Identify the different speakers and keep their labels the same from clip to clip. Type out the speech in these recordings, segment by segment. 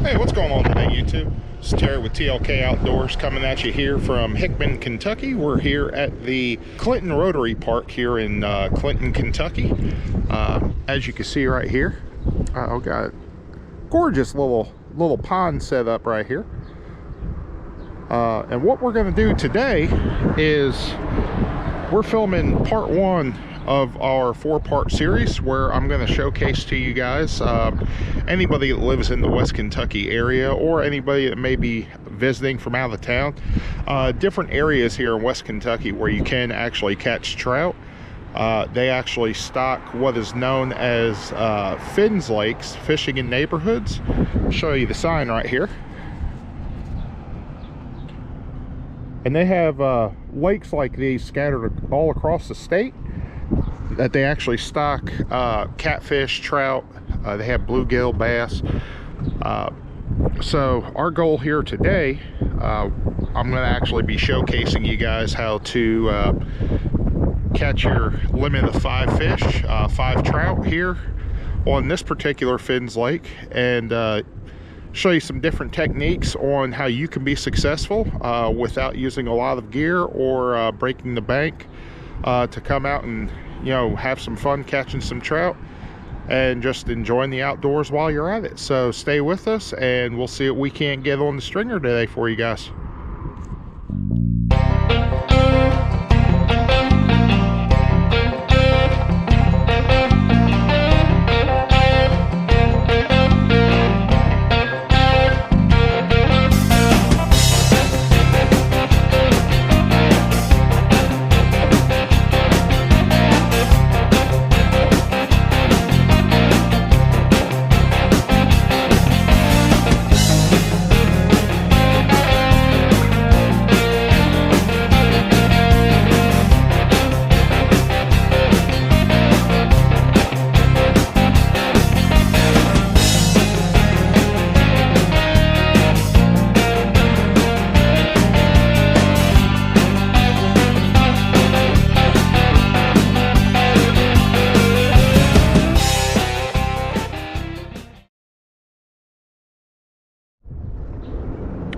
Speaker 1: Hey, what's going on today, YouTube? It's Terry with TLK Outdoors coming at you here from Hickman, Kentucky. We're here at the Clinton Rotary Park here in Clinton, Kentucky. As you can see right here, I've got a gorgeous little pond set up right here. And what we're going to do today is we're filming part one of our 4-part series where I'm going to showcase to you guys anybody that lives in the West Kentucky area or anybody that may be visiting from out of town, different areas here in West Kentucky where you can actually catch trout. They actually stock what is known as Finn's Lakes, fishing in neighborhoods. I'll show you the sign right here. And they have lakes like these scattered all across the state that they actually stock catfish, trout. They have bluegill, bass. So our goal here today, I'm going to actually be showcasing you guys how to catch your limit of 5 fish, 5 trout here on this particular Finn's Lake, and show you some different techniques on how you can be successful without using a lot of gear or breaking the bank to come out and have some fun catching some trout and just enjoying the outdoors while you're at it. So stay with us and we'll see what we can get on the stringer today for you guys.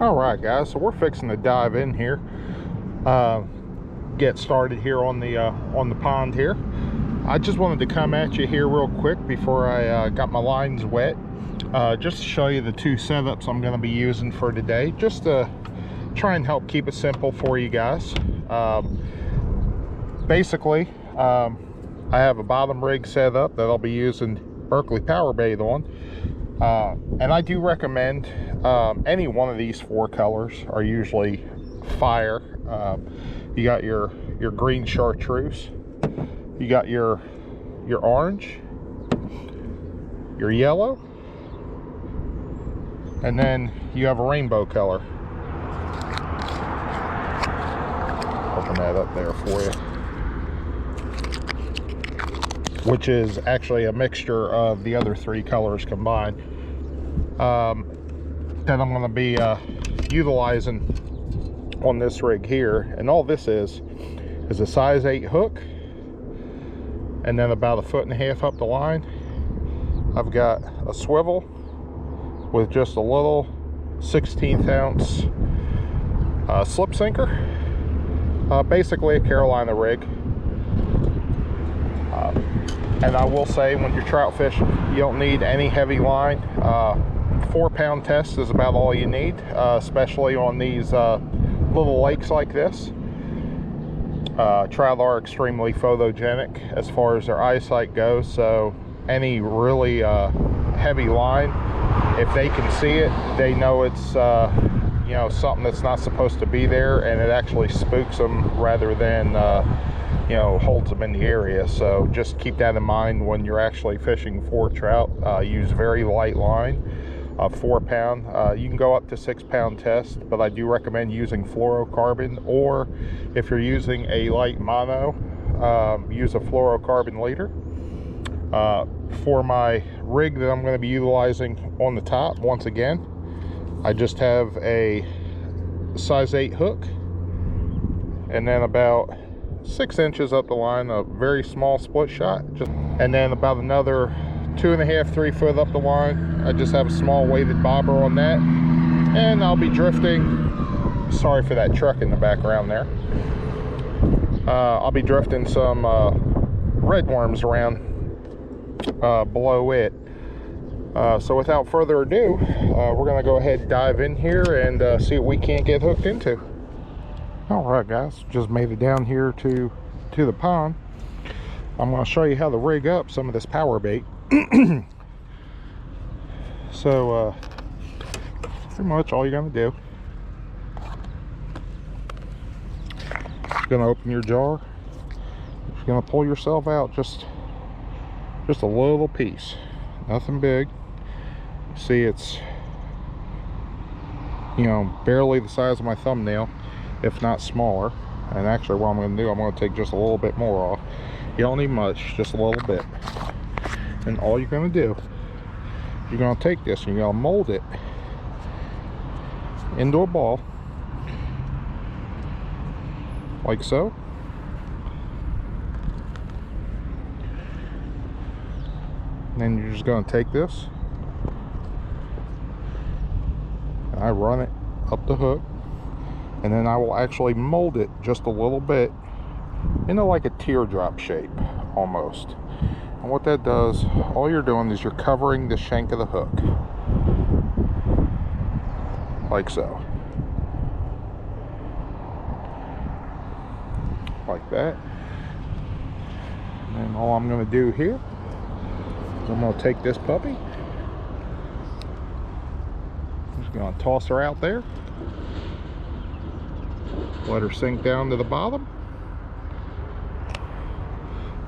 Speaker 1: All right, guys, so we're fixing to dive in here, get started here on the pond here. I just wanted to come at you here real quick before I got my lines wet, just to show you the 2 setups I'm going to be using for today, just to try and help keep it simple for you guys. Basically, I have a bottom rig set up that I'll be using Berkeley Power Bait on. And I do recommend any one of these 4 colors are usually fire. You got your green chartreuse, you got your orange, your yellow, and then you have a rainbow color. Open that up there for you, which is actually a mixture of the other 3 colors combined. That I'm going to be utilizing on this rig here, and all this is a size 8 hook, and then about 1.5 feet up the line I've got a swivel with just a little 1/16 ounce slip sinker, basically a Carolina rig. And I will say, when you're trout fishing, you don't need any heavy line. 4-pound test is about all you need, especially on these little lakes like this. Trout are extremely photogenic as far as their eyesight goes, so any really heavy line, if they can see it, they know it's something that's not supposed to be there, and it actually spooks them rather than holds them in the area. So just keep that in mind when you're actually fishing for trout. Use very light line, 4-pound. You can go up to 6-pound test, but I do recommend using fluorocarbon, or if you're using a light mono, use a fluorocarbon leader. For my rig that I'm going to be utilizing on the top, once again, I just have a size 8 hook, and then about 6 inches up the line, a very small split shot, and then about another 2.5, 3 foot up the line. I just have a small weighted bobber on that, and I'll be drifting. Sorry for that truck in the background there. I'll be drifting some red worms around below it. So without further ado, we're gonna go ahead and dive in here and see what we can't get hooked into. All right, guys, just made it down here to the pond. I'm gonna show you how to rig up some of this power bait. So pretty much all you're gonna do, you're gonna open your jar, you're gonna pull yourself out just a little piece, nothing big. See, it's, you know, barely the size of my thumbnail, if not smaller. And actually what I'm going to do, I'm going to take just a little bit more off. You don't need much, just a little bit. And all you're going to do, you're going to take this and you're going to mold it into a ball, like so. And then you're just going to take this, and I run it up the hook, and then I will actually mold it just a little bit into like a teardrop shape almost. And what that does, all you're doing is you're covering the shank of the hook, like so, like that. And then all I'm going to do here, I'm going to take this puppy, I'm just going to toss her out there, let her sink down to the bottom.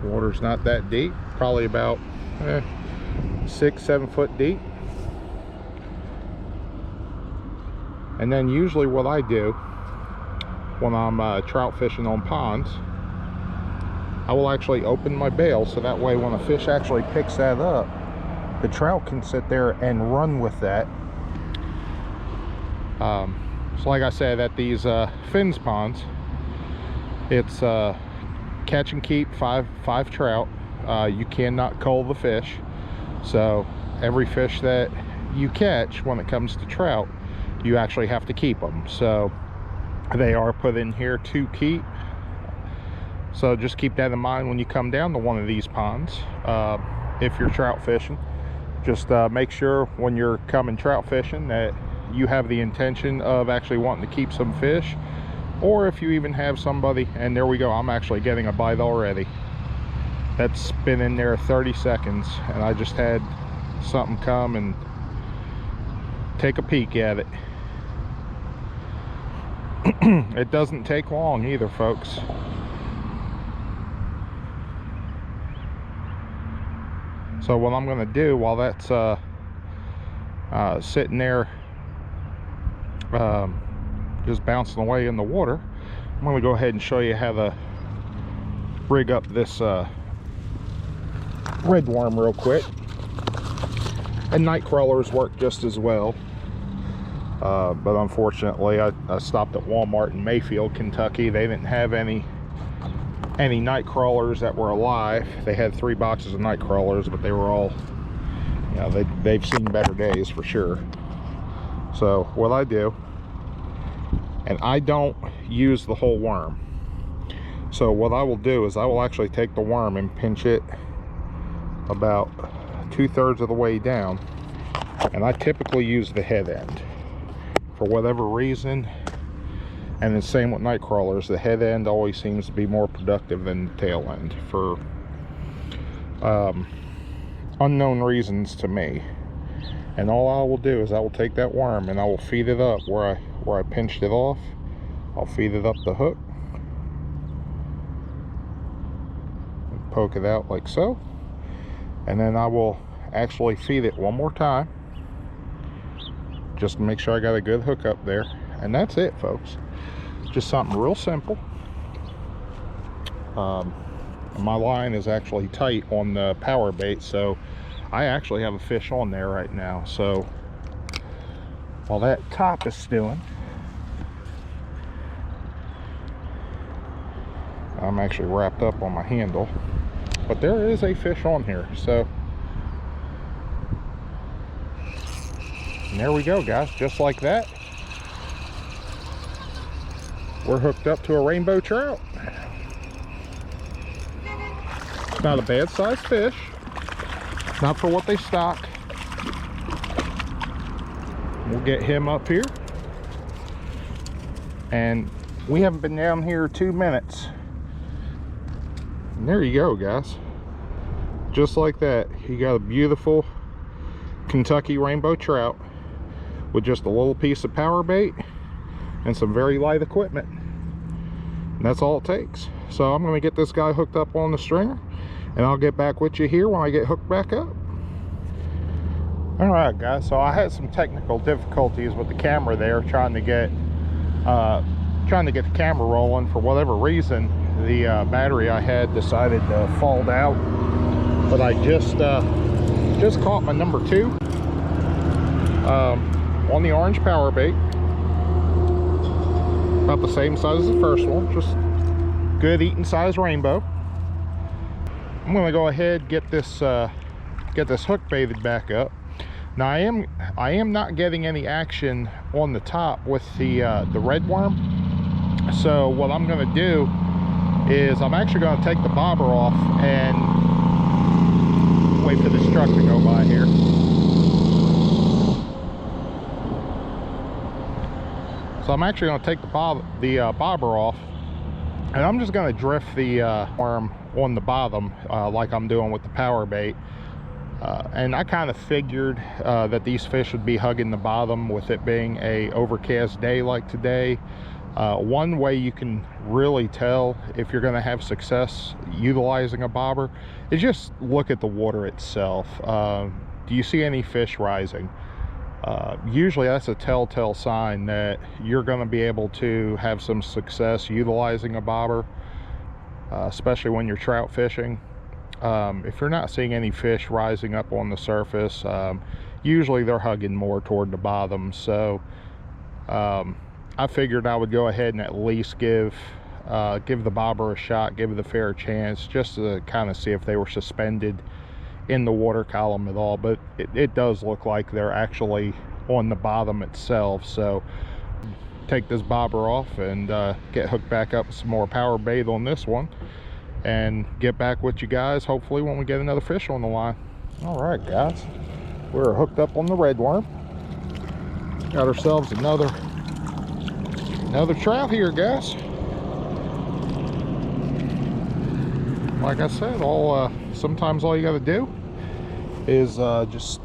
Speaker 1: Water's not that deep, probably about 6-7 foot deep. And then usually what I do when I'm trout fishing on ponds, I will actually open my bail, so that way when a fish actually picks that up, the trout can sit there and run with that. So like I said, at these fins ponds, it's catch and keep five trout. You cannot cull the fish, so every fish that you catch, when it comes to trout, you actually have to keep them. So they are put in here to keep. So just keep that in mind when you come down to one of these ponds. If you're trout fishing, just make sure when you're coming trout fishing that you have the intention of actually wanting to keep some fish. Or if you even have somebody, and there we go, I'm actually getting a bite already. That's been in there 30 seconds, and I just had something come and take a peek at it. It doesn't take long either, folks. So what I'm going to do while that's sitting there just bouncing away in the water, I'm going to go ahead and show you how to rig up this red worm real quick. And night crawlers work just as well, but unfortunately I stopped at Walmart in Mayfield, Kentucky. They didn't have any night crawlers that were alive. They had 3 boxes of night crawlers, but they were all, you know, they've seen better days for sure. So what I do, and I don't use the whole worm, so what I will do is I will actually take the worm and pinch it about 2/3 of the way down, and I typically use the head end for whatever reason. And the same with night crawlers, the head end always seems to be more productive than the tail end for unknown reasons to me. And all I will do is I will take that worm and I will feed it up where I pinched it off. I'll feed it up the hook and poke it out like so, and then I will actually feed it one more time just to make sure I got a good hook up there. And that's it, folks. Just something real simple. My line is actually tight on the power bait, so I actually have a fish on there right now. So while that top is stewing, I'm actually wrapped up on my handle, but there is a fish on here. So And there we go, guys, just like that. We're hooked up to a rainbow trout. It's not a bad sized fish. Not for what they stock. We'll get him up here. And we haven't been down here 2 minutes. And there you go, guys. Just like that, you got a beautiful Kentucky rainbow trout with just a little piece of power bait and some very light equipment. And that's all it takes. So I'm going to get this guy hooked up on the stringer, and I'll get back with you here when I get hooked back up. All right, guys, so I had some technical difficulties with the camera there, trying to get the camera rolling. For whatever reason, the battery I had decided to fall out. But I just caught my number 2 on the orange power bait, about the same size as the first one, just good eating size rainbow. I'm going to go ahead get this hook baited back up. Now I am not getting any action on the top with the red worm. So what I'm going to do is I'm actually going to take the bobber off and wait for this truck to go by here. So I'm actually going to take the bobber off, and I'm just going to drift the worm on the bottom like I'm doing with the power bait. And I kind of figured that these fish would be hugging the bottom with it being a overcast day like today. One way you can really tell if you're going to have success utilizing a bobber is just look at the water itself. Do you see any fish rising? Usually that's a telltale sign that you're going to be able to have some success utilizing a bobber, especially when you're trout fishing. If you're not seeing any fish rising up on the surface, usually they're hugging more toward the bottom. So I figured I would go ahead and at least give the bobber a shot, give it a fair chance, just to kind of see if they were suspended in the water column at all. But it does look like they're actually on the bottom itself. So take this bobber off and get hooked back up with some more power bait on this one, and get back with you guys hopefully when we get another fish on the line. All right, guys, we're hooked up on the red worm. Got ourselves another trout here, guys. Like I said, sometimes all you got to do is just,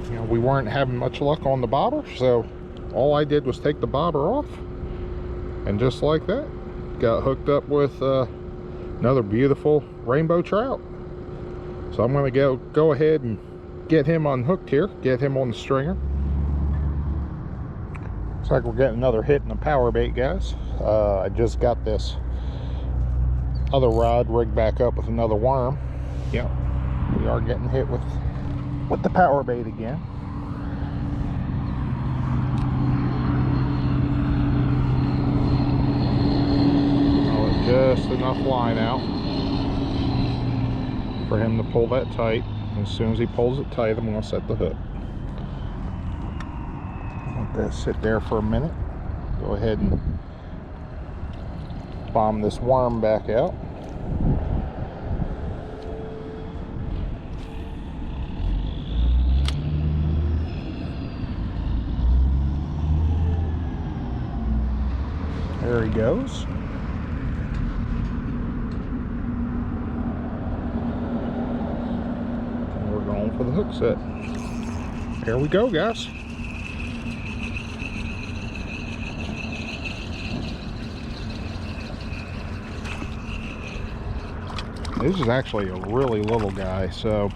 Speaker 1: you know, we weren't having much luck on the bobber, so all I did was take the bobber off, and just like that, got hooked up with another beautiful rainbow trout. So I'm going to go ahead and get him unhooked here, get him on the stringer. Looks like we're getting another hit in the power bait, guys. I just got this other rod rigged back up with another worm. Yep, we are getting hit with the power bait again. Just enough line out for him to pull that tight. As soon as he pulls it tight, I'm going to set the hook. Let that sit there for a minute. Go ahead and bomb this worm back out. There he goes. For the hook set. Here we go, guys. This is actually a really little guy, so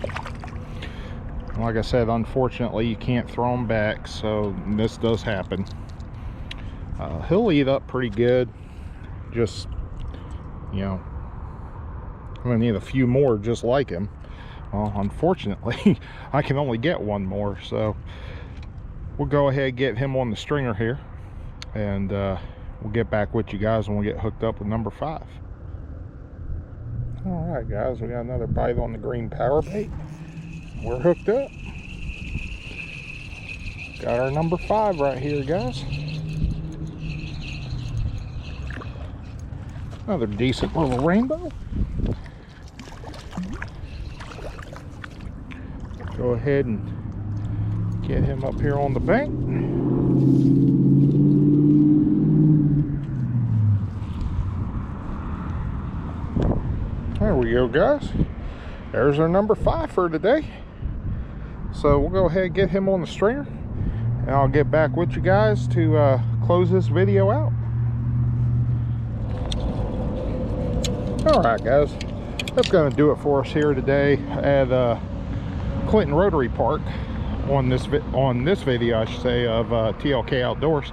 Speaker 1: like I said, unfortunately you can't throw him back, so this does happen. He'll eat up pretty good. Just, you know, I'm gonna need a few more just like him. Well, unfortunately, I can only get one more, so we'll go ahead and get him on the stringer here, and we'll get back with you guys when we get hooked up with number 5. All right, guys, we got another bite on the green power bait. We're hooked up. Got our number 5 right here, guys. Another decent little rainbow. Go ahead and get him up here on the bank. There we go, guys. There's our number 5 for today. So we'll go ahead and get him on the stringer, and I'll get back with you guys to close this video out. Alright, guys, that's going to do it for us here today at Clinton Rotary Park on this video, I should say, of TLK Outdoors.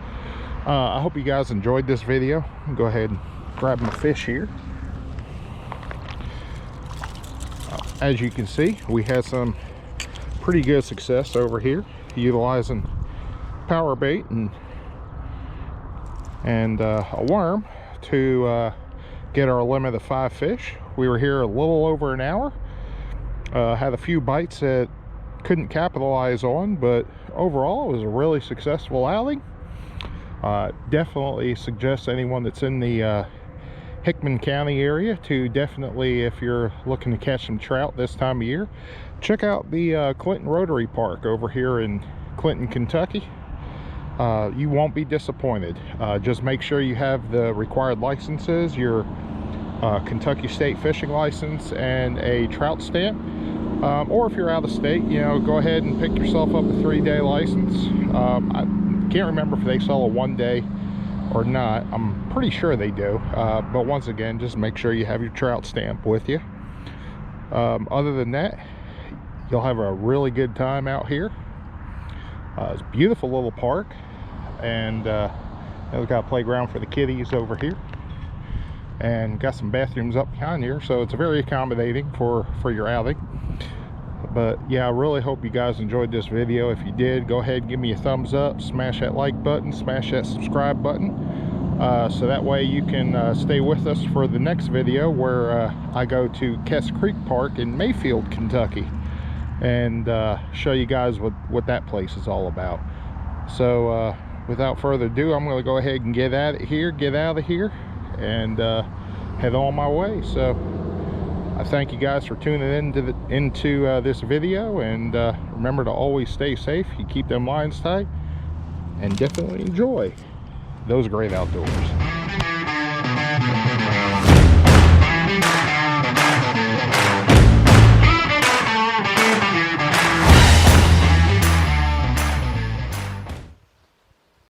Speaker 1: I hope you guys enjoyed this video. I'll go ahead and grab my fish here. As you can see, we had some pretty good success over here utilizing power bait and a worm to get our limit of 5 fish. We were here a little over an hour. Had a few bites that couldn't capitalize on, but overall it was a really successful outing. Definitely suggest anyone that's in the Hickman County area to definitely, if you're looking to catch some trout this time of year, check out the Clinton Rotary Park over here in Clinton, Kentucky. You won't be disappointed. Just make sure you have the required licenses, your Kentucky State fishing license and a trout stamp, or if you're out of state, you know, go ahead and pick yourself up a 3-day license. I can't remember if they sell a 1-day or not. I'm pretty sure they do, but once again, just make sure you have your trout stamp with you. Other than that, you'll have a really good time out here. It's a beautiful little park, and we've got a playground for the kiddies over here, and got some bathrooms up behind here, so it's very accommodating for your outing. But yeah, I really hope you guys enjoyed this video. If you did, go ahead and give me a thumbs up, smash that like button, smash that subscribe button, so that way you can stay with us for the next video, where I go to Kess Creek Park in Mayfield, Kentucky, and show you guys what that place is all about. So without further ado, I'm going to go ahead and get out of here and head on my way. So I thank you guys for tuning into this video, and remember to always stay safe. You keep them lines tight, and definitely enjoy those great outdoors.